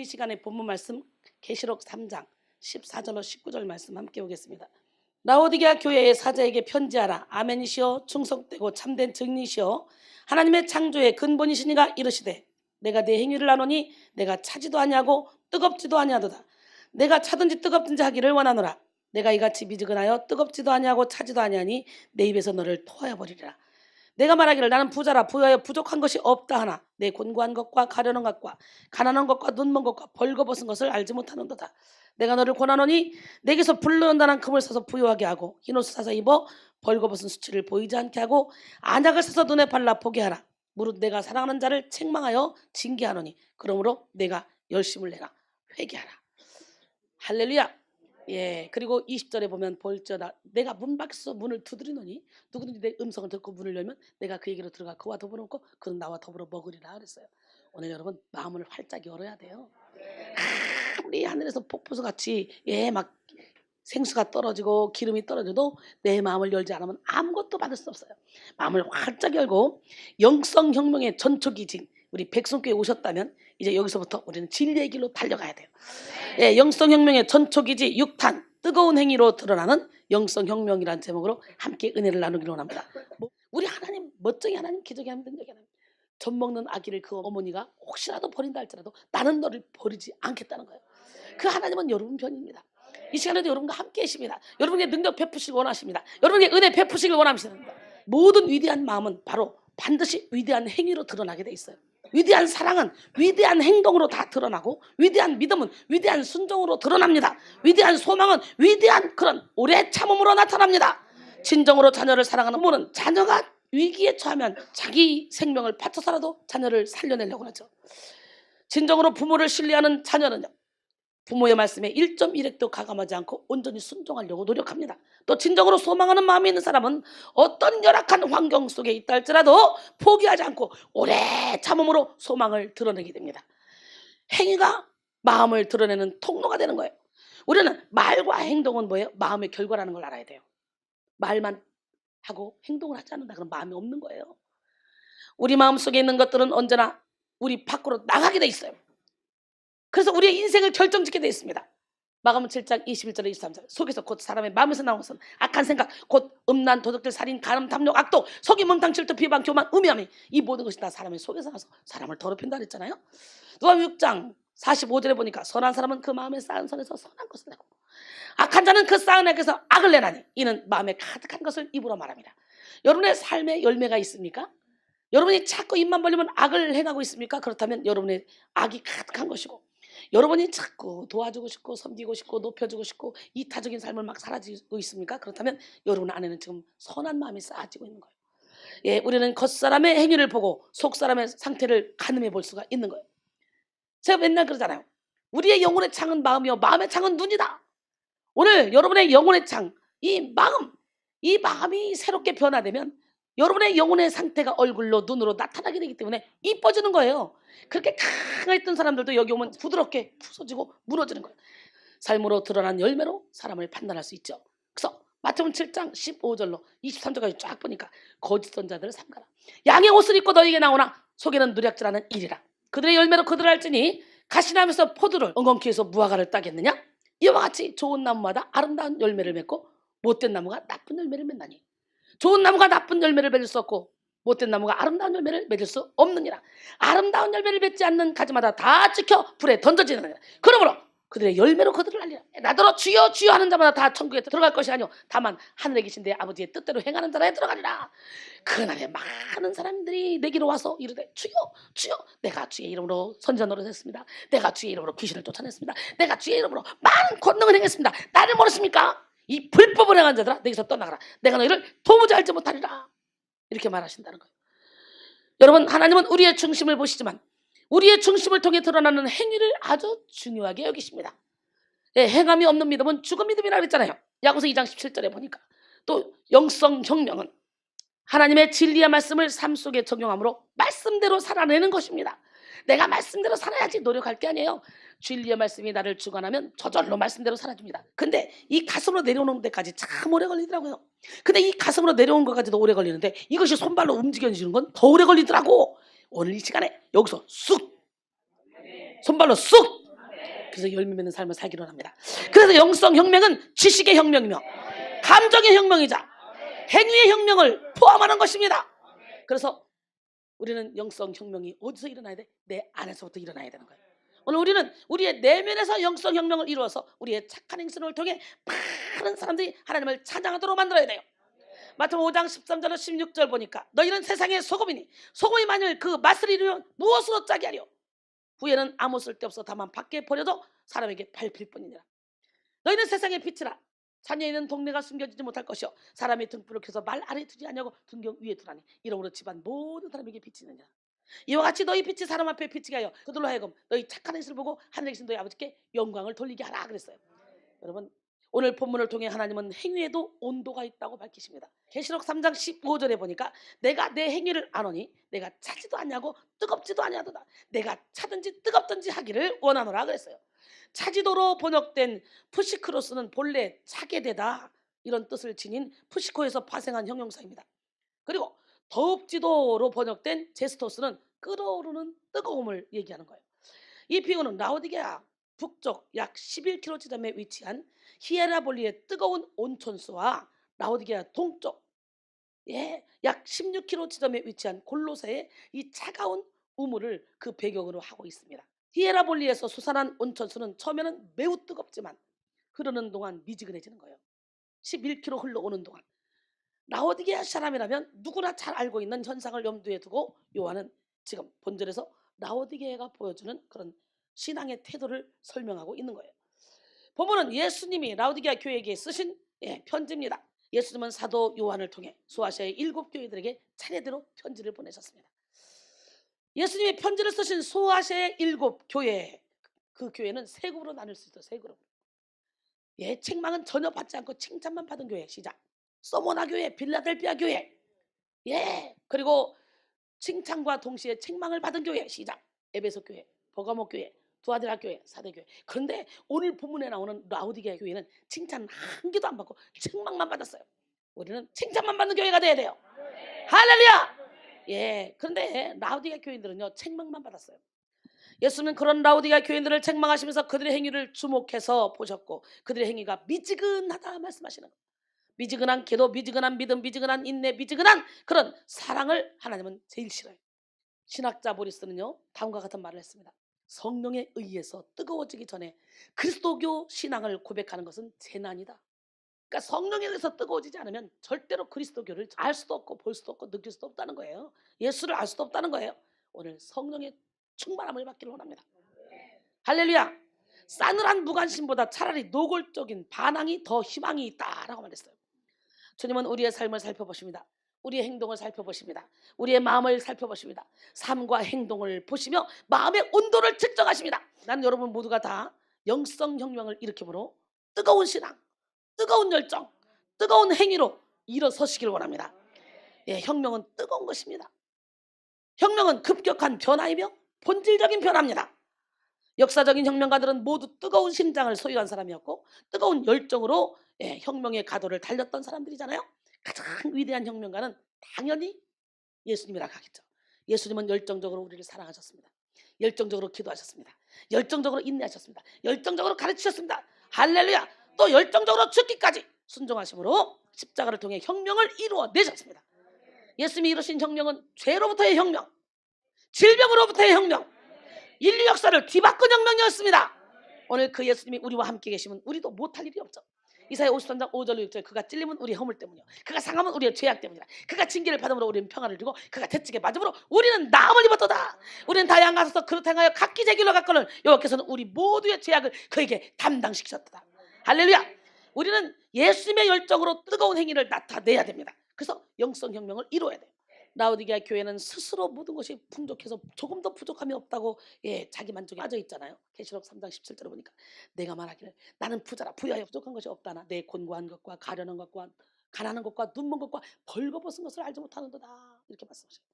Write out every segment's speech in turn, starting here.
이 시간에 본문 말씀 계시록 3장 14절로 19절 말씀 함께 보겠습니다. 라오디게아 교회의 사자에게 편지하라. 아멘이시여 충성되고 참된 증인이시여 하나님의 창조의 근본이시니가 이르시되 내가 내 행위를 아노니 내가 차지도 아니하고 뜨겁지도 아니하도다. 내가 차든지 뜨겁든지 하기를 원하노라. 내가 이같이 미지근하여 뜨겁지도 아니하고 차지도 아니하니 내 입에서 너를 토하여 버리리라. 내가 말하기를 나는 부자라 부여하여 부족한 것이 없다 하나 내 곤고한 것과 가련한 것과 가난한 것과 눈먼 것과 벌거벗은 것을 알지 못하는도다. 내가 너를 권하노니 내게서 불러온다는 금을 사서 부유하게 하고 흰옷을 사서 입어 벌거벗은 수치를 보이지 않게 하고 안약을 사서 눈에 발라 보게 하라. 무릇 내가 사랑하는 자를 책망하여 징계하노니 그러므로 내가 열심을 내라. 회개하라. 할렐루야. 예, 그리고 20절에 보면 볼지어다 내가 문 밖에서 문을 두드리노니 누구든지 내 음성을 듣고 문을 열면 내가 그에게로 들어가 그와 더불어 먹고 그는 나와 더불어 먹으리라 그랬어요. 오늘 여러분 마음을 활짝 열어야 돼요. 우리 하늘에서 폭포수같이 막 생수가 떨어지고 기름이 떨어져도 내 마음을 열지 않으면 아무것도 받을 수 없어요. 마음을 활짝 열고 영성혁명의 전초기진 우리 백성교회 오셨다면 이제 여기서부터 우리는 진리의 길로 달려가야 돼요. 예, 영성혁명의 전초기지 6탄 뜨거운 행위로 드러나는 영성혁명이라는 제목으로 함께 은혜를 나누기로 합니다. 우리 하나님 멋쟁이 하나님 기적이 하나님 능력이 하나님 젖먹는 아기를 그 어머니가 혹시라도 버린다 할지라도 나는 너를 버리지 않겠다는 거예요. 그 하나님은 여러분 편입니다. 이 시간에도 여러분과 함께 계십니다. 여러분에게 능력 베푸시길 원하십니다. 여러분에게 은혜 베푸시길 원하십니다. 모든 위대한 마음은 바로 반드시 위대한 행위로 드러나게 돼 있어요. 위대한 사랑은 위대한 행동으로 다 드러나고 위대한 믿음은 위대한 순종으로 드러납니다. 위대한 소망은 위대한 그런 오래 참음으로 나타납니다. 진정으로 자녀를 사랑하는 부모는 자녀가 위기에 처하면 자기 생명을 바쳐서라도 자녀를 살려내려고 하죠. 진정으로 부모를 신뢰하는 자녀는요. 부모의 말씀에 1.1핵도 가감하지 않고 온전히 순종하려고 노력합니다. 또 진정으로 소망하는 마음이 있는 사람은 어떤 열악한 환경 속에 있다 할지라도 포기하지 않고 오래 참음으로 소망을 드러내게 됩니다. 행위가 마음을 드러내는 통로가 되는 거예요. 우리는 말과 행동은 뭐예요? 마음의 결과라는 걸 알아야 돼요. 말만 하고 행동을 하지 않는다 그럼 마음이 없는 거예요. 우리 마음속에 있는 것들은 언제나 우리 밖으로 나가게 돼 있어요. 그래서 우리의 인생을 결정짓게 되어 있습니다. 마가복음 7장 21절에 23절 속에서 곧 사람의 마음에서 나오는 것은 악한 생각 곧 음란 도둑질 살인 간음 탐욕 악독 속이 몽탕 질투 비방 교만 음해함이 이 모든 것이 다 사람의 속에서 나서 사람을 더럽힌다 그랬잖아요. 누가복음 6장 45절에 보니까 선한 사람은 그 마음에 쌓은 선에서 선한 것을 내고 악한 자는 그 쌓은 액에서 악을 내나니 이는 마음에 가득한 것을 입으로 말합니다. 여러분의 삶에 열매가 있습니까? 여러분이 자꾸 입만 벌리면 악을 행하고 있습니까? 그렇다면 여러분의 악이 가득한 것이고 여러분이 자꾸 도와주고 싶고 섬기고 싶고 높여주고 싶고 이타적인 삶을 막 살아지고 있습니까? 그렇다면 여러분 안에는 지금 선한 마음이 쌓아지고 있는 거예요. 예, 우리는 겉사람의 행위를 보고 속사람의 상태를 가늠해 볼 수가 있는 거예요. 제가 맨날 그러잖아요. 우리의 영혼의 창은 마음이요 마음의 창은 눈이다. 오늘 여러분의 영혼의 창, 이 마음이 새롭게 변화되면 여러분의 영혼의 상태가 얼굴로 눈으로 나타나게 되기 때문에 이뻐지는 거예요. 그렇게 강했던 사람들도 여기 오면 부드럽게 부서지고 무너지는 거예요. 삶으로 드러난 열매로 사람을 판단할 수 있죠. 그래서 마태복음 7장 15절로 23절까지 쫙 보니까 거짓 선자들을 삼가라. 양의 옷을 입고 너에게 나오나 속에는 누략질하는 일이라. 그들의 열매로 그들을 알지니 가시나무에서 포도를 엉겅퀴에서 무화과를 따겠느냐. 이와 같이 좋은 나무마다 아름다운 열매를 맺고 못된 나무가 나쁜 열매를 맺나니 좋은 나무가 나쁜 열매를 맺을 수 없고 못된 나무가 아름다운 열매를 맺을 수 없느니라. 아름다운 열매를 맺지 않는 가지마다 다 찍혀 불에 던져지느니라. 그러므로 그들의 열매로 그들을 알리라. 나더러 주여 주여 하는 자마다 다 천국에 들어갈 것이 아니오 다만 하늘에 계신 내 아버지의 뜻대로 행하는 자라에 들어가리라. 그날에 많은 사람들이 내게로 와서 이르되 주여 주여 내가 주의 이름으로 선지자 노릇했습니다. 내가 주의 이름으로 귀신을 쫓아냈습니다. 내가 주의 이름으로 많은 권능을 행했습니다. 나를 모르십니까? 이 불법을 행한 자들아 내게서 떠나가라. 내가 너희를 도무지 알지 못하리라. 이렇게 말하신다는 거예요. 여러분 하나님은 우리의 중심을 보시지만 우리의 중심을 통해 드러나는 행위를 아주 중요하게 여기십니다. 예, 행함이 없는 믿음은 죽은 믿음이라고 그랬잖아요. 야고보서 2장 17절에 보니까 또 영성혁명은 하나님의 진리의 말씀을 삶 속에 적용함으로 말씀대로 살아내는 것입니다. 내가 말씀대로 살아야지 노력할 게 아니에요. 진리의 말씀이 나를 주관하면 저절로 말씀대로 살아줍니다. 근데 이 가슴으로 내려오는 데까지 참 오래 걸리더라고요. 근데 이 가슴으로 내려오는 것까지도 오래 걸리는데 이것이 손발로 움직여지는 건 더 오래 걸리더라고. 오늘 이 시간에 여기서 쑥 손발로 쑥 그래서 열매 맺는 삶을 살기로 합니다. 그래서 영성 혁명은 지식의 혁명이며 감정의 혁명이자 행위의 혁명을 포함하는 것입니다. 그래서 우리는 영성 혁명이 어디서 일어나야 돼? 내 안에서부터 일어나야 되는 거예요. 오늘 우리는 우리의 내면에서 영성 혁명을 이루어서 우리의 착한 행실을 통해 많은 사람들이 하나님을 찬양하도록 만들어야 돼요. 마태복음 5장 13절로 16절 보니까 너희는 세상의 소금이니 소금이 만일 그 맛을 잃으면 무엇으로 짜게 하려? 후에는 아무 쓸데없어 다만 밖에 버려도 사람에게 밟힐 뿐이니라. 너희는 세상의 빛이라. 자녀에 있는 동네가 숨겨지지 못할 것이요 사람이 등불을 켜서 말 아래 두지 않냐고 등경 위에 두라니 이러므로 집안 모든 사람에게 빛이 있느니라. 이와 같이 너희 빛이 사람 앞에 비치게 하여 그들로 하여금 너희 착한 행실을 보고 하늘에 계신 너희 아버지께 영광을 돌리게 하라 그랬어요. 여러분 오늘 본문을 통해 하나님은 행위에도 온도가 있다고 밝히십니다. 계시록 3장 15절에 보니까 내가 내 행위를 아노니 내가 차지도 않냐고 뜨겁지도 아니하도다. 내가 차든지 뜨겁든지 하기를 원하노라 그랬어요. 차지도로 번역된 푸시크로스는 본래 차게 되다 이런 뜻을 지닌 푸시코에서 파생한 형용사입니다. 그리고 더웁지도로 번역된 제스토스는 끓어오르는 뜨거움을 얘기하는 거예요. 이 비유는 라오디게아 북쪽 약 11km 지점에 위치한 히에라볼리의 뜨거운 온천수와 라오디게아 동쪽 약 16km 지점에 위치한 골로새의 이 차가운 우물을 그 배경으로 하고 있습니다. 히에라볼리에서 솟아난 온천수는 처음에는 매우 뜨겁지만 흐르는 동안 미지근해지는 거예요. 11km 흘러오는 동안. 라오디게아 사람이라면 누구나 잘 알고 있는 현상을 염두에 두고 요한은 지금 본절에서 라오디게아가 보여주는 그런 신앙의 태도를 설명하고 있는 거예요. 본문은 예수님이 라오디게아 교회에게 쓰신 편지입니다. 예수님은 사도 요한을 통해 소아시아의 7교회들에게 차례대로 편지를 보내셨습니다. 예수님이 편지를 쓰신 소아시아의 7교회 그 교회는 세 그룹으로 나눌 수 있어요. 세 그룹. 책망은 전혀 받지 않고 칭찬만 받은 교회 시작. 서모나 교회, 빌라델피아 교회. 그리고 칭찬과 동시에 책망을 받은 교회 시작. 에베소 교회, 버가모 교회, 두아디라 교회, 사대 교회. 그런데 오늘 본문에 나오는 라오디게아 교회는 칭찬 한 개도 안 받고 책망만 받았어요. 우리는 칭찬만 받는 교회가 돼야 돼요. 할렐루야. 그런데 라오디게아 교인들은요 책망만 받았어요. 예수는 그런 라오디게아 교인들을 책망하시면서 그들의 행위를 주목해서 보셨고 그들의 행위가 미지근하다 말씀하시는 거예요. 미지근한 기도, 미지근한 믿음, 미지근한 인내, 미지근한 그런 사랑을 하나님은 제일 싫어요. 신학자 보리스는요 다음과 같은 말을 했습니다. 성령에 의해서 뜨거워지기 전에 그리스도교 신앙을 고백하는 것은 재난이다. 그러니까 성령에 의해서 뜨거워지지 않으면 절대로 그리스도교를 알 수도 없고 볼 수도 없고 느낄 수도 없다는 거예요. 예수를 알 수도 없다는 거예요. 오늘 성령의 충만함을 받기를 원합니다. 할렐루야. 싸늘한 무관심보다 차라리 노골적인 반항이 더 희망이 있다라고 말했어요. 주님은 우리의 삶을 살펴보십니다. 우리의 행동을 살펴보십니다. 우리의 마음을 살펴보십니다. 삶과 행동을 보시며 마음의 온도를 측정하십니다. 나는 여러분 모두가 다 영성혁명을 일으키므로 뜨거운 신앙, 뜨거운 열정, 뜨거운 행위로 일어서시길 원합니다. 혁명은 뜨거운 것입니다. 혁명은 급격한 변화이며 본질적인 변화입니다. 역사적인 혁명가들은 모두 뜨거운 심장을 소유한 사람이었고 뜨거운 열정으로 혁명의 가도를 달렸던 사람들이잖아요. 가장 위대한 혁명가는 당연히 예수님이라고 하겠죠. 예수님은 열정적으로 우리를 사랑하셨습니다. 열정적으로 기도하셨습니다. 열정적으로 인내하셨습니다. 열정적으로 가르치셨습니다. 할렐루야. 또 열정적으로 죽기까지 순종하심으로 십자가를 통해 혁명을 이루어내셨습니다. 예수님이 이루신 혁명은 죄로부터의 혁명, 질병으로부터의 혁명, 인류 역사를 뒤바꾼 혁명이었습니다. 오늘 그 예수님이 우리와 함께 계시면 우리도 못할 일이 없죠. 이사야 53장 5절 6절 그가 찔림은 우리의 허물 때문이요 그가 상함은 우리의 죄악 때문이라. 그가 징계를 받음으로 우리는 평안을 누리고 그가 대책에 맞음으로 우리는 나음을 입었도다. 우리는 다 양가서서 그릇 행하여 각기 제 길로 갔거늘 여호와께서는 우리 모두의 죄악을 그에게 담당시키셨도다. 할렐루야. 우리는 예수님의 열정으로 뜨거운 행위를 나타내야 됩니다. 그래서 영성혁명을 이루어야 돼요. 라오디게아 교회는 스스로 모든 것이 풍족해서 조금 더 부족함이 없다고 자기 만족에 빠져 있잖아요. 계시록 3장 17절에 보니까 내가 말하기를 나는 부자라 부여하여 부족한 것이 없다나 내 곤고한 것과 가련한 것과 가난한 것과 눈먼 것과 벌거벗은 것을 알지 못하는도다 이렇게 말씀하셔요.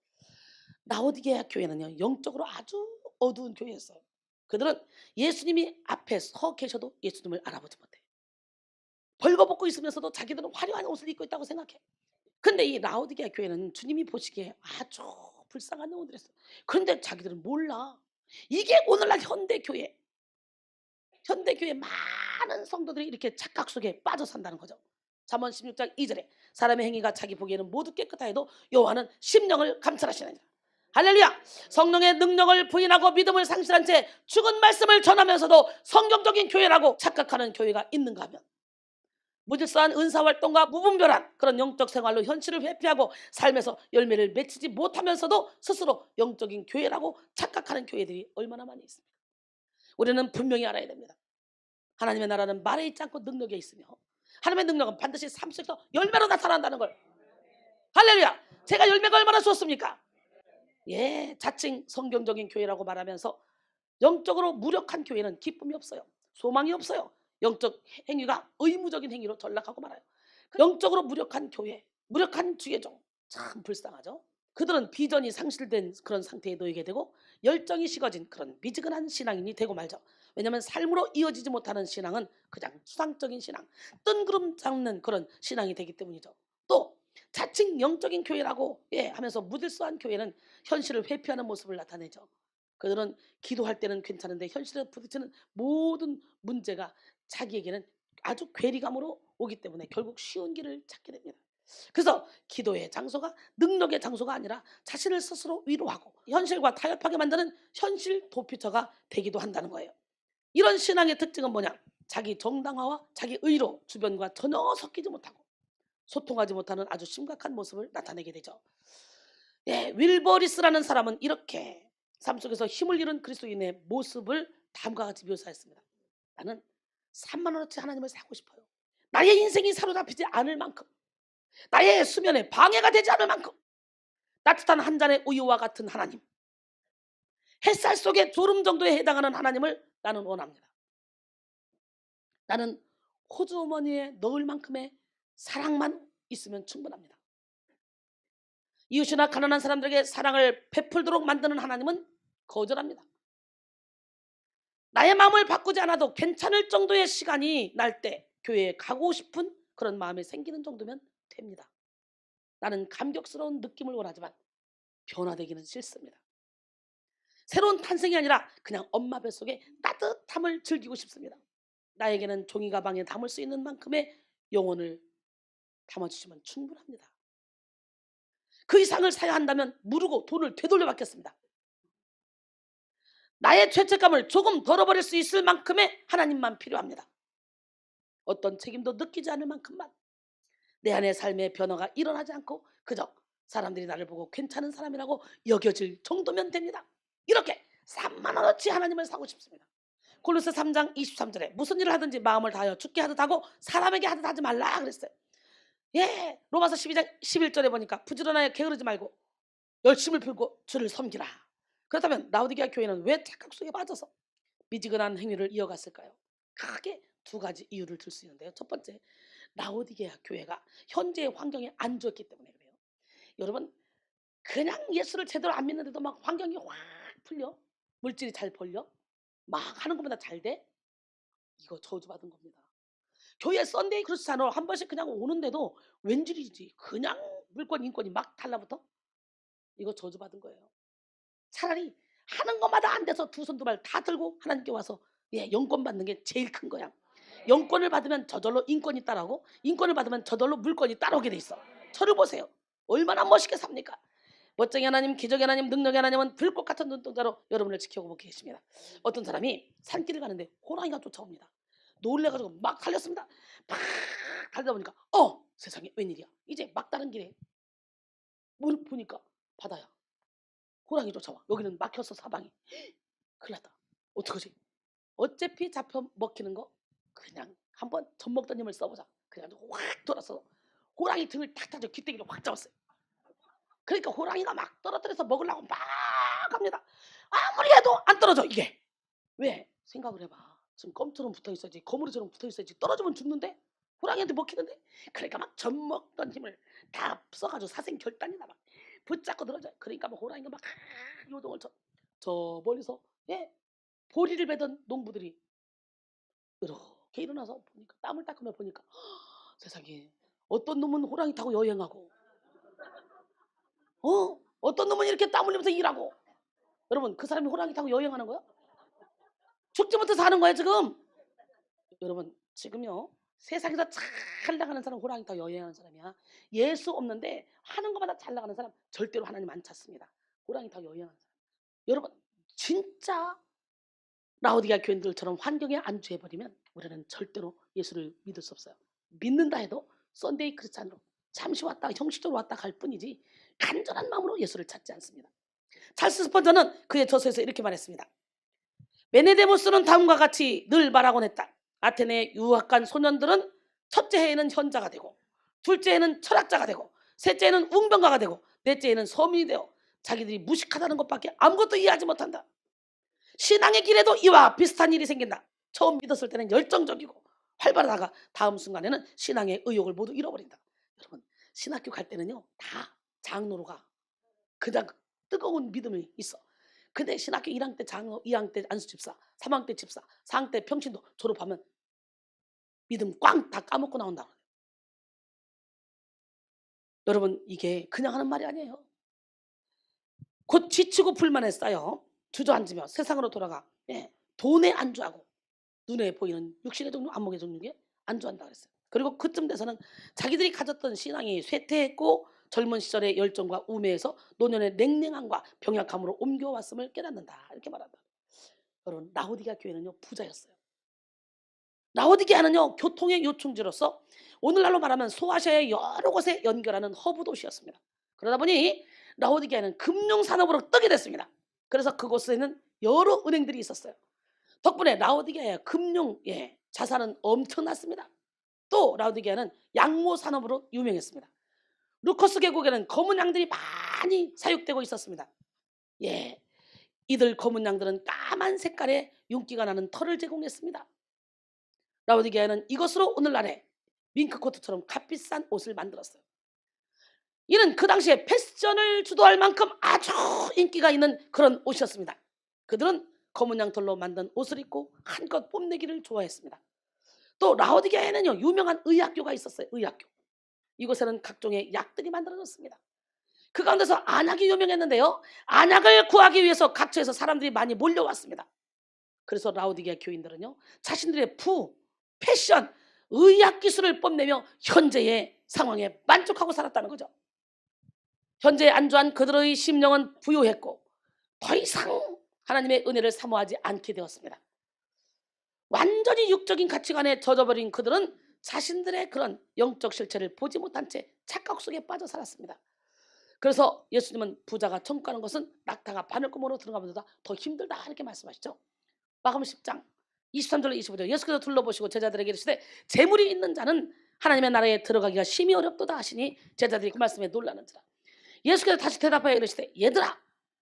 라오디게아 교회는요 영적으로 아주 어두운 교회였어요. 그들은 예수님이 앞에 서 계셔도 예수님을 알아보지 못해. 벌거벗고 있으면서도 자기들은 화려한 옷을 입고 있다고 생각해. 근데 이 라오디게아 교회는 주님이 보시기에 아주 불쌍한 영혼들이었어요. 그런데 자기들은 몰라. 이게 오늘날 현대 교회. 현대교회 많은 성도들이 이렇게 착각 속에 빠져 산다는 거죠. 잠언 16장 2절에 사람의 행위가 자기 보기에는 모두 깨끗하여도 여호와는 심령을 감찰하시느니라. 할렐루야. 성령의 능력을 부인하고 믿음을 상실한 채 죽은 말씀을 전하면서도 성경적인 교회라고 착각하는 교회가 있는가 하면 무질서한 은사활동과 무분별한 그런 영적 생활로 현실을 회피하고 삶에서 열매를 맺히지 못하면서도 스스로 영적인 교회라고 착각하는 교회들이 얼마나 많이 있습니까? 우리는 분명히 알아야 됩니다. 하나님의 나라는 말에 있지 않고 능력에 있으며 하나님의 능력은 반드시 삶 속에서 열매로 나타난다는 걸. 할렐루야. 제가 열매가 얼마나 좋습니까? 예, 자칭 성경적인 교회라고 말하면서 영적으로 무력한 교회는 기쁨이 없어요. 소망이 없어요. 영적 행위가 의무적인 행위로 전락하고 말아요. 영적으로 무력한 교회, 무력한 주의종, 참 불쌍하죠. 그들은 비전이 상실된 그런 상태에 놓이게 되고 열정이 식어진 그런 미지근한 신앙인이 되고 말죠. 왜냐하면 삶으로 이어지지 못하는 신앙은 그냥 수상적인 신앙, 뜬구름 잡는 그런 신앙이 되기 때문이죠. 또 자칭 영적인 교회라고 하면서 무질서한 교회는 현실을 회피하는 모습을 나타내죠. 그들은 기도할 때는 괜찮은데 현실에 부딪히는 모든 문제가 자기에게는 아주 괴리감으로 오기 때문에 결국 쉬운 길을 찾게 됩니다. 그래서 기도의 장소가 능력의 장소가 아니라 자신을 스스로 위로하고 현실과 타협하게 만드는 현실 도피처가 되기도 한다는 거예요. 이런 신앙의 특징은 뭐냐? 자기 정당화와 자기 의로 주변과 전혀 섞이지 못하고 소통하지 못하는 아주 심각한 모습을 나타내게 되죠. 윌버리스라는 사람은 이렇게 삶 속에서 힘을 잃은 그리스도인의 모습을 다음과 같이 묘사했습니다. 나는 3만 원어치 하나님을 사고 싶어요. 나의 인생이 사로잡히지 않을 만큼, 나의 수면에 방해가 되지 않을 만큼 따뜻한 한 잔의 우유와 같은 하나님, 햇살 속의 졸음 정도에 해당하는 하나님을 나는 원합니다. 나는 호주어머니에 넣을 만큼의 사랑만 있으면 충분합니다. 이웃이나 가난한 사람들에게 사랑을 베풀도록 만드는 하나님은 거절합니다. 나의 마음을 바꾸지 않아도 괜찮을 정도의 시간이 날 때 교회에 가고 싶은 그런 마음이 생기는 정도면 됩니다. 나는 감격스러운 느낌을 원하지만 변화되기는 싫습니다. 새로운 탄생이 아니라 그냥 엄마 뱃속에 따뜻함을 즐기고 싶습니다. 나에게는 종이 가방에 담을 수 있는 만큼의 영혼을 담아주시면 충분합니다. 그 이상을 사야 한다면 무르고 돈을 되돌려 받겠습니다. 나의 죄책감을 조금 덜어버릴 수 있을 만큼의 하나님만 필요합니다. 어떤 책임도 느끼지 않을 만큼만 내 안의 삶의 변화가 일어나지 않고 그저 사람들이 나를 보고 괜찮은 사람이라고 여겨질 정도면 됩니다. 이렇게 3만 원어치 하나님을 사고 싶습니다. 골로새 3장 23절에 무슨 일을 하든지 마음을 다하여 주께 하듯 하고 사람에게 하듯 하지 말라 그랬어요. 로마서 12장 11절에 보니까 부지런하여 게으르지 말고 열심을 풀고 주를 섬기라. 그렇다면 라오디게아 교회는 왜 착각 속에 빠져서 미지근한 행위를 이어갔을까요? 크게 두 가지 이유를 들 수 있는데요. 첫 번째, 라오디게아 교회가 현재의 환경에 안 좋았기 때문에 그래요. 여러분, 그냥 예수를 제대로 안 믿는데도 막 환경이 확 풀려, 물질이 잘 벌려, 막 하는 것보다 잘 돼? 이거 저주받은 겁니다. 교회 썬데이 크리스찬으로 한 번씩 그냥 오는데도 웬일이지 그냥 물권 인권이 막 달라붙어? 이거 저주받은 거예요. 차라리 하는 것마다 안 돼서 두 손 두 발 다 들고 하나님께 와서 영권 받는 게 제일 큰 거야. 영권을 받으면 저절로 인권이 따라오고 인권을 받으면 저절로 물권이 따라오게 돼 있어. 저를 보세요. 얼마나 멋있게 삽니까? 멋쟁이 하나님, 기적의 하나님, 능력의 하나님은 불꽃 같은 눈동자로 여러분을 지켜보고 계십니다. 어떤 사람이 산길을 가는데 호랑이가 쫓아옵니다. 놀래가지고 막 달렸습니다. 막 달리다 보니까 세상에 웬일이야. 이제 막 다른 길에 뭘 보니까 바다야. 호랑이 쫓아와. 여기는 막혔어 사방이. 큰일 났다. 어떡하지? 어차피 잡혀 먹히는 거 그냥 한번 젖 먹던 힘을 써보자. 그래가지고 확 돌아서 호랑이 등을 탁 타서 귀때기를 확 잡았어요. 그러니까 호랑이가 막 떨어뜨려서 먹으려고 막 합니다. 아무리 해도 안 떨어져 이게. 왜? 생각을 해봐. 지금 껌처럼 붙어있어야지, 거물이처럼 붙어있어야지. 떨어지면 죽는데? 호랑이한테 먹히는데? 그러니까 막 젖 먹던 힘을 다 써가지고 사생결단이나 막 붙잡고 들어져. 그러니까 막 호랑이가 막 요동을 저 멀리서 보리를 베던 농부들이 이렇게 일어나서 보니까 땀을 닦으며 보니까 세상에 어떤 놈은 호랑이 타고 여행하고 어떤 놈은 이렇게 땀 흘리면서 일하고. 여러분 그 사람이 호랑이 타고 여행하는 거야? 죽지 못해서 하는 거야 지금. 여러분 지금요 세상에서 잘 나가는 사람 호랑이 더 여행하는 사람이야. 예수 없는데 하는 것마다 잘 나가는 사람 절대로 하나님 안 찾습니다. 호랑이 더 여행하는 사람. 여러분 진짜 라오디게아 교인들처럼 환경에 안주해버리면 우리는 절대로 예수를 믿을 수 없어요. 믿는다 해도 썬데이 크리스찬으로 잠시 왔다 형식적으로 왔다 갈 뿐이지 간절한 마음으로 예수를 찾지 않습니다. 찰스 스펀저는 그의 저서에서 이렇게 말했습니다. 메네데모스는 다음과 같이 늘 말하곤 했다. 아테네에 유학 간 소년들은 첫째 해에는 현자가 되고 둘째 해에는 철학자가 되고 셋째 해에는 웅변가가 되고 넷째 해에는 서민이 되어 자기들이 무식하다는 것밖에 아무것도 이해하지 못한다. 신앙의 길에도 이와 비슷한 일이 생긴다. 처음 믿었을 때는 열정적이고 활발하다가 다음 순간에는 신앙의 의욕을 모두 잃어버린다. 여러분 신학교 갈 때는요 다 장로로 가. 그냥 뜨거운 믿음이 있어. 근데 신학교 1학년 때 장로, 2학년 때 안수집사, 3학년 때 집사, 4학년 때 평신도 졸업하면 믿음 꽝 다 까먹고 나온다. 여러분 이게 그냥 하는 말이 아니에요. 곧 지치고 불만에 쌓여 주저앉으며 세상으로 돌아가 돈에 안주하고 눈에 보이는 육신의 종류, 안목의 종류에 안주한다 그랬어요. 그리고 그쯤 돼서는 자기들이 가졌던 신앙이 쇠퇴했고 젊은 시절의 열정과 우매에서 노년의 냉랭함과 병약함으로 옮겨왔음을 깨닫는다 이렇게 말한다. 여러분 라오디게아 교회는요 부자였어요. 라오디게아는요 교통의 요충지로서 오늘날로 말하면 소아시아의 여러 곳에 연결하는 허브 도시였습니다. 그러다 보니 라오디게아는 금융산업으로 뜨게 됐습니다. 그래서 그곳에는 여러 은행들이 있었어요. 덕분에 라오디게아의 금융 자산은 엄청났습니다. 또 라오디게아는 양모 산업으로 유명했습니다. 루코스 계곡에는 검은 양들이 많이 사육되고 있었습니다. 이들 검은 양들은 까만 색깔의 윤기가 나는 털을 제공했습니다. 라오디게아는 이것으로 오늘날의 밍크코트처럼 값비싼 옷을 만들었어요. 이는 그 당시에 패션을 주도할 만큼 아주 인기가 있는 그런 옷이었습니다. 그들은 검은 양 털로 만든 옷을 입고 한껏 뽐내기를 좋아했습니다. 또 라오디게아에는요 유명한 의학교가 있었어요. 의학교. 이곳에는 각종의 약들이 만들어졌습니다. 그 가운데서 안약이 유명했는데요. 안약을 구하기 위해서 각처에서 사람들이 많이 몰려왔습니다. 그래서 라오디게아 교인들은요 자신들의 패션, 의학 기술을 뽐내며 현재의 상황에 만족하고 살았다는 거죠. 현재에 안주한 그들의 심령은 부요했고 더 이상 하나님의 은혜를 사모하지 않게 되었습니다. 완전히 육적인 가치관에 젖어버린 그들은 자신들의 그런 영적 실체를 보지 못한 채 착각 속에 빠져 살았습니다. 그래서 예수님은 부자가 천국 가는 것은 낙타가 바늘구멍으로 들어가는 것보다 더 힘들다 이렇게 말씀하시죠. 마가복음 10장 23절로 25절 예수께서 둘러보시고 제자들에게 이르시되 재물이 있는 자는 하나님의 나라에 들어가기가 심히 어렵도다 하시니 제자들이 그 말씀에 놀라는지라. 예수께서 다시 대답하여 이르시되 얘들아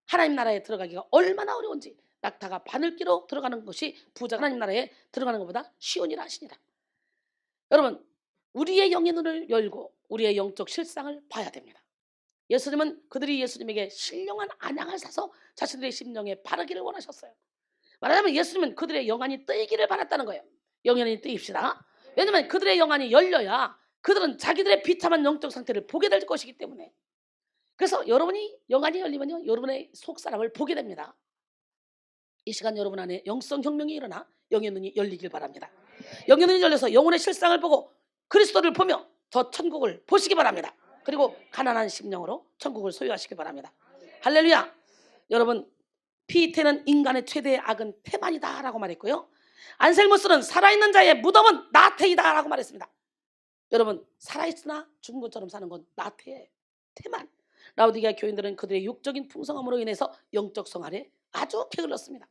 하나님 나라에 들어가기가 얼마나 어려운지 낙타가 바늘기로 들어가는 것이 부자가 하나님 나라에 들어가는 것보다 쉬우니라 하시니라. 여러분 우리의 영의 눈을 열고 우리의 영적 실상을 봐야 됩니다. 예수님은 그들이 예수님에게 신령한 안양을 사서 자신들의 심령에 바르기를 원하셨어요. 말하자면 예수님은 그들의 영안이 뜨이기를 바랐다는 거예요. 영안이 뜨입시다. 왜냐하면 그들의 영안이 열려야 그들은 자기들의 비참한 영적 상태를 보게 될 것이기 때문에. 그래서 여러분이 영안이 열리면요 여러분의 속사람을 보게 됩니다. 이 시간 여러분 안에 영성 혁명이 일어나 영의 눈이 열리길 바랍니다. 영의 눈이 열려서 영혼의 실상을 보고 그리스도를 보며 저 천국을 보시기 바랍니다. 그리고 가난한 심령으로 천국을 소유하시기 바랍니다. 할렐루야. 여러분 피테는 인간의 최대의 악은 태만이다 라고 말했고요. 안셀무스는 살아있는 자의 무덤은 나태이다 라고 말했습니다. 여러분 살아있으나 죽은 것처럼 사는 건 나태해, 태만. 라오디게아 교인들은 그들의 육적인 풍성함으로 인해서 영적 생활에 아주 게을렀습니다.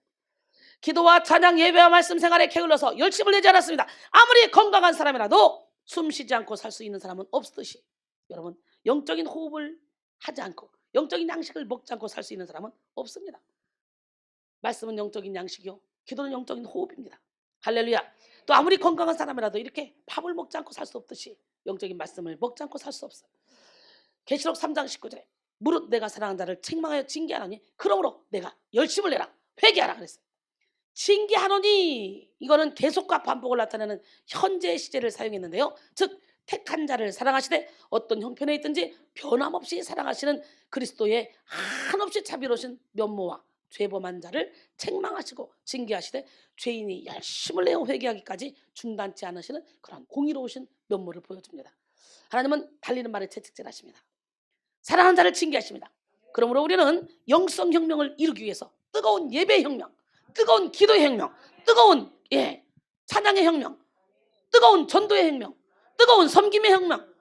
기도와 찬양, 예배와 말씀 생활에 게을러서 열심을 내지 않았습니다. 아무리 건강한 사람이라도 숨 쉬지 않고 살 수 있는 사람은 없듯이 여러분 영적인 호흡을 하지 않고 영적인 양식을 먹지 않고 살 수 있는 사람은 없습니다. 말씀은 영적인 양식이요 기도는 영적인 호흡입니다. 할렐루야. 또 아무리 건강한 사람이라도 이렇게 밥을 먹지 않고 살 수 없듯이 영적인 말씀을 먹지 않고 살 수 없어요. 계시록 3장 19절에 무릇 내가 사랑하는 자를 책망하여 징계하노니 그러므로 내가 열심을 내라 회개하라 그랬어요. 징계하노니 이거는 계속과 반복을 나타내는 현재 시제를 사용했는데요. 즉 택한 자를 사랑하시되 어떤 형편에 있든지 변함없이 사랑하시는 그리스도의 한없이 자비로우신 면모와 죄범한 자를 책망하시고 징계하시되 죄인이 열심을 내어 회개하기까지 중단치 않으시는 그런 공의로우신 면모를 보여줍니다. 하나님은 달리는 말에 채찍질하십니다. 사랑하는 자를 징계하십니다. 그러므로 우리는 영성 혁명을 이루기 위해서 뜨거운 예배 혁명, 뜨거운 기도의 혁명, 뜨거운 찬양의 혁명, 뜨거운 전도의 혁명, 뜨거운 섬김의 혁명,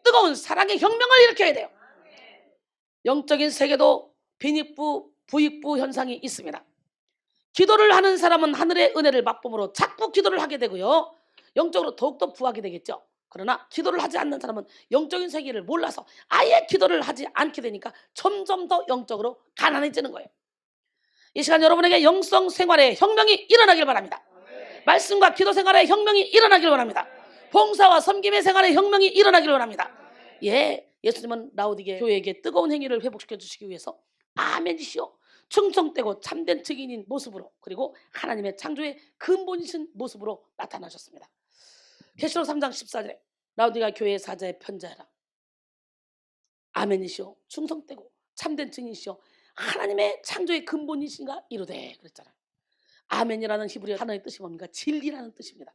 뜨거운 사랑의 혁명을 일으켜야 돼요. 영적인 세계도 빈익부, 부익부 현상이 있습니다. 기도를 하는 사람은 하늘의 은혜를 맛보므로 자꾸 기도를 하게 되고요. 영적으로 더욱더 부하게 되겠죠. 그러나 기도를 하지 않는 사람은 영적인 세계를 몰라서 아예 기도를 하지 않게 되니까 점점 더 영적으로 가난해지는 거예요. 이 시간 여러분에게 영성 생활의 혁명이 일어나길 바랍니다. 말씀과 기도 생활의 혁명이 일어나길 원합니다. 봉사와 섬김의 생활의 혁명이 일어나길 원합니다. 예수님은 라오디게 교회에게 뜨거운 행위를 회복시켜 주시기 위해서 아멘이시오, 충성되고 참된 증인인 모습으로, 그리고 하나님의 창조의 근본이신 모습으로 나타나셨습니다. 계시록 3장 14절에 라오디가 교회의 사자에 편지하라. 아멘이시오, 충성되고 참된 증인이시오, 하나님의 창조의 근본이신가 이르되 그랬잖아요. 아멘이라는 히브리 단어의 뜻이 뭡니까? 진리라는 뜻입니다.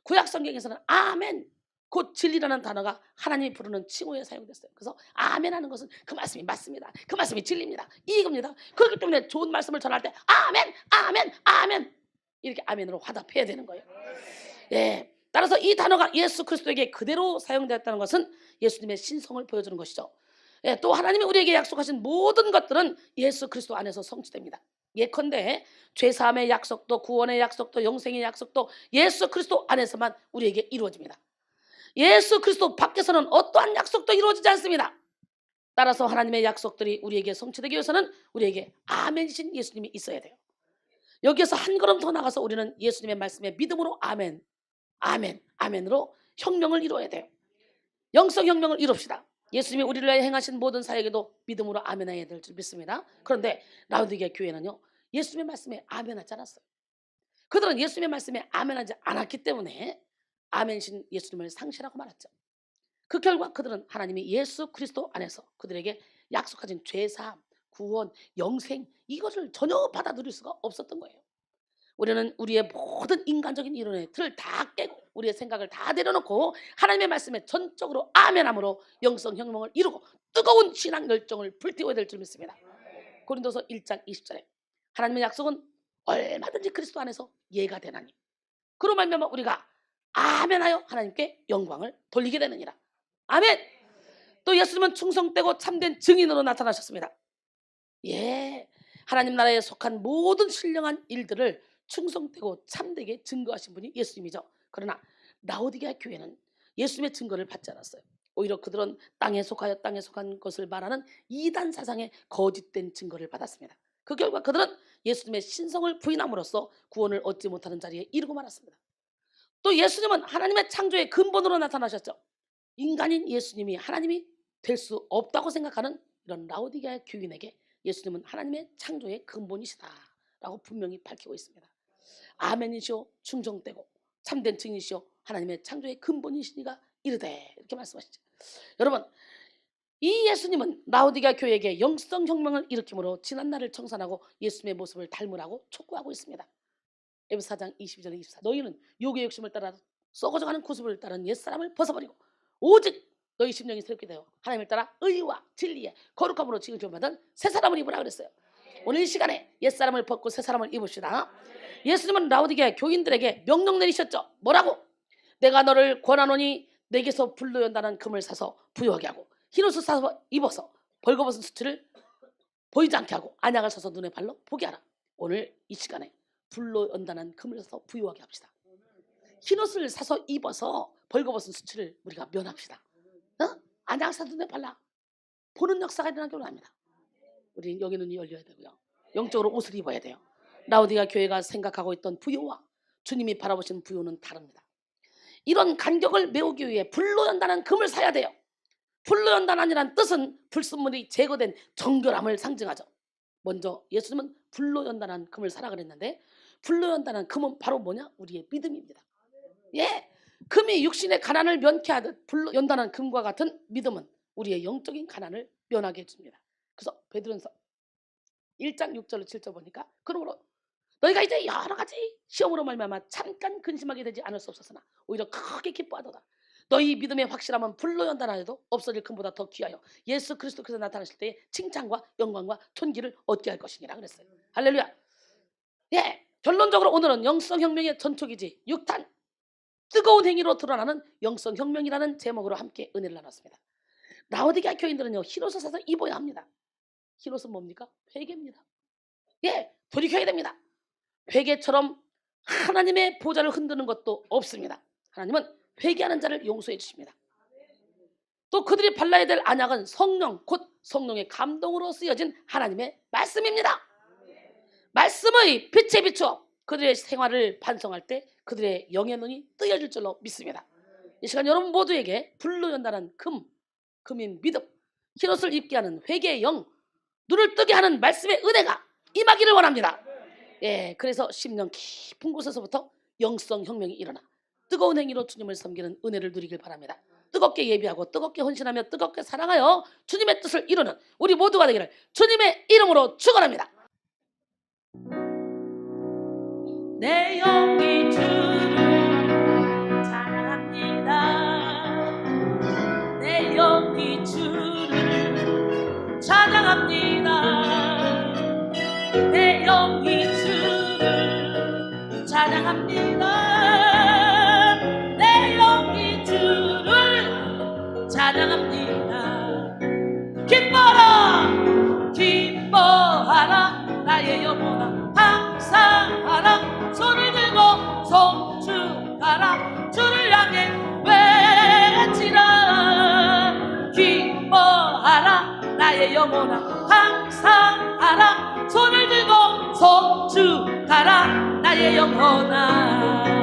구약 성경에서는 아멘, 곧 진리라는 단어가 하나님이 부르는 칭호에 사용됐어요. 그래서 아멘하는 것은 그 말씀이 맞습니다, 그 말씀이 진리입니다, 이겁니다. 그렇기 때문에 좋은 말씀을 전할 때 아멘, 아멘, 아멘 이렇게 아멘으로 화답해야 되는 거예요. 따라서 이 단어가 예수 그리스도에게 그대로 사용되었다는 것은 예수님의 신성을 보여주는 것이죠. 또 하나님이 우리에게 약속하신 모든 것들은 예수 그리스도 안에서 성취됩니다. 예컨대 죄사함의 약속도, 구원의 약속도, 영생의 약속도 예수 그리스도 안에서만 우리에게 이루어집니다. 예수 그리스도 밖에서는 어떠한 약속도 이루어지지 않습니다. 따라서 하나님의 약속들이 우리에게 성취되기 위해서는 우리에게 아멘이신 예수님이 있어야 돼요. 여기에서 한 걸음 더 나가서 우리는 예수님의 말씀에 믿음으로 아멘, 아멘, 아멘으로 혁명을 이루어야 돼요. 영성 혁명을 이룹시다. 예수님이 우리를 위해 행하신 모든 사역에도 믿음으로 아멘해야 될 줄 믿습니다. 그런데 라오디게아 교회는요, 예수님의 말씀에 아멘하지 않았어요. 그들은 예수님의 말씀에 아멘하지 않았기 때문에 아멘신 예수님을 상실하고 말았죠. 그 결과 그들은 하나님이 예수 그리스도 안에서 그들에게 약속하신 죄사함, 구원, 영생 이것을 전혀 받아들일 수가 없었던 거예요. 우리는 우리의 모든 인간적인 이론의 틀을 다 깨고 우리의 생각을 다 내려놓고 하나님의 말씀에 전적으로 아멘함으로 영성 혁명을 이루고 뜨거운 신앙 열정을 불태워야 될 줄 믿습니다. 고린도서 1장 20절에 하나님의 약속은 얼마든지 그리스도 안에서 예가 되나니 그로 말미암아 우리가 아멘하여 하나님께 영광을 돌리게 되느니라. 아멘. 또 예수님은 충성되고 참된 증인으로 나타나셨습니다. 하나님 나라에 속한 모든 신령한 일들을 충성되고 참되게 증거하신 분이 예수님이죠. 그러나 라오디게아 교회는 예수님의 증거를 받지 않았어요. 오히려 그들은 땅에 속하여 땅에 속한 것을 말하는 이단 사상의 거짓된 증거를 받았습니다. 그 결과 그들은 예수님의 신성을 부인함으로써 구원을 얻지 못하는 자리에 이르고 말았습니다. 또 예수님은 하나님의 창조의 근본으로 나타나셨죠. 인간인 예수님이 하나님이 될 수 없다고 생각하는 이런 라오디게아 교인에게 예수님은 하나님의 창조의 근본이시다라고 분명히 밝히고 있습니다. 아멘이시오, 충성되고 참된 증인이시오, 하나님의 창조의 근본이시니가 이르되 이렇게 말씀하시죠. 여러분, 이 예수님은 라오디게아 교회에게 영성 혁명을 일으킴으로 지난날을 청산하고 예수님의 모습을 닮으라고 촉구하고 있습니다. 에베소 4장 22절에 24 너희는 육의 욕심을 따라 썩어져가는 고습을 따른 옛사람을 벗어버리고 오직 너희 심령이 새롭게 되어 하나님을 따라 의와 진리의 거룩함으로 지금 받은 새 사람을 입으라 그랬어요. 오늘 이 시간에 옛사람을 벗고 새 사람을 입읍시다. 예수님은 라오디게아 교인들에게 명령 내리셨죠. 뭐라고? 내가 너를 권하노니 내게서 불로 연다는 금을 사서 부유하게 하고 흰옷을 사서 입어서 벌거벗은 수치를 보이지 않게 하고 안약을 사서 눈에 발로 보게 하라. 오늘 이 시간에 불로 연다는 금을 사서 부유하게 합시다. 흰옷을 사서 입어서 벌거벗은 수치를 우리가 면합시다. 안약을 사서 눈에 발라 보는 역사가 일어나기 원합니다. 우리 여기 눈이 열려야 되고요. 영적으로 옷을 입어야 돼요. 라오디게아 교회가 생각하고 있던 부요와 주님이 바라보시는 부요는 다릅니다. 이런 간격을 메우기 위해 불로 연다는 금을 사야 돼요. 불로 연단하니란 뜻은 불순물이 제거된 정결함을 상징하죠. 먼저 예수님은 불로 연단한 금을 사라 그랬는데 불로 연단한 금은 바로 뭐냐? 우리의 믿음입니다. 금이 육신의 가난을 면케하듯 불로 연단한 금과 같은 믿음은 우리의 영적인 가난을 면하게 해줍니다. 그래서 베드로전서 1장 6절로 7절 보니까 그러므로 너희가 이제 여러 가지 시험으로 말미암아 잠깐 근심하게 되지 않을 수 없었으나 오히려 크게 기뻐하도다. 너희 믿음의 확실함은 불로 연단하여도 없어질 금보다 더 귀하여 예수 그리스도께서 나타나실 때에 칭찬과 영광과 존귀를 얻게 할 것이니라 그랬어요. 할렐루야. 예, 결론적으로 오늘은 영성혁명의 전초기지 6탄 뜨거운 행위로 드러나는 영성혁명이라는 제목으로 함께 은혜를 나눴습니다. 라오디게아 교인들은요, 히롯을 사서 입어야 합니다. 히롯은 뭡니까? 회개입니다. 예, 돌이켜야 됩니다. 회개처럼 하나님의 보좌를 흔드는 것도 없습니다. 하나님은 회개하는 자를 용서해 주십니다. 또 그들이 발라야 될 안약은 성령, 곧 성령의 감동으로 쓰여진 하나님의 말씀입니다. 말씀의 빛에 비추어 그들의 생활을 반성할 때 그들의 영의 눈이 뜨여질 줄로 믿습니다. 이 시간 여러분 모두에게 불로 연단한 금인 믿음, 히롯을 입게 하는 회개의 영, 눈을 뜨게 하는 말씀의 은혜가 임하기를 원합니다. 예, 그래서 10년 깊은 곳에서부터 영성혁명이 일어나 뜨거운 행위로 주님을 섬기는 은혜를 누리길 바랍니다. 뜨겁게 예비하고 뜨겁게 헌신하며 뜨겁게 사랑하여 주님의 뜻을 이루는 우리 모두가 되기를 주님의 이름으로 축원합니다. 내 영이 주를 찬양합니다. 내 영이 주를 찬양합니다. 내 영이 주를 찬양합니다. 내 영이 주를 찬양합니다. 기뻐라 기뻐하라 나의 영혼아 항상하라 손을 들고 송축하라 주를 향해 외치라. 기뻐하라 나의 영혼아 항상하라 손을 들고 송축하라 나의 영혼아.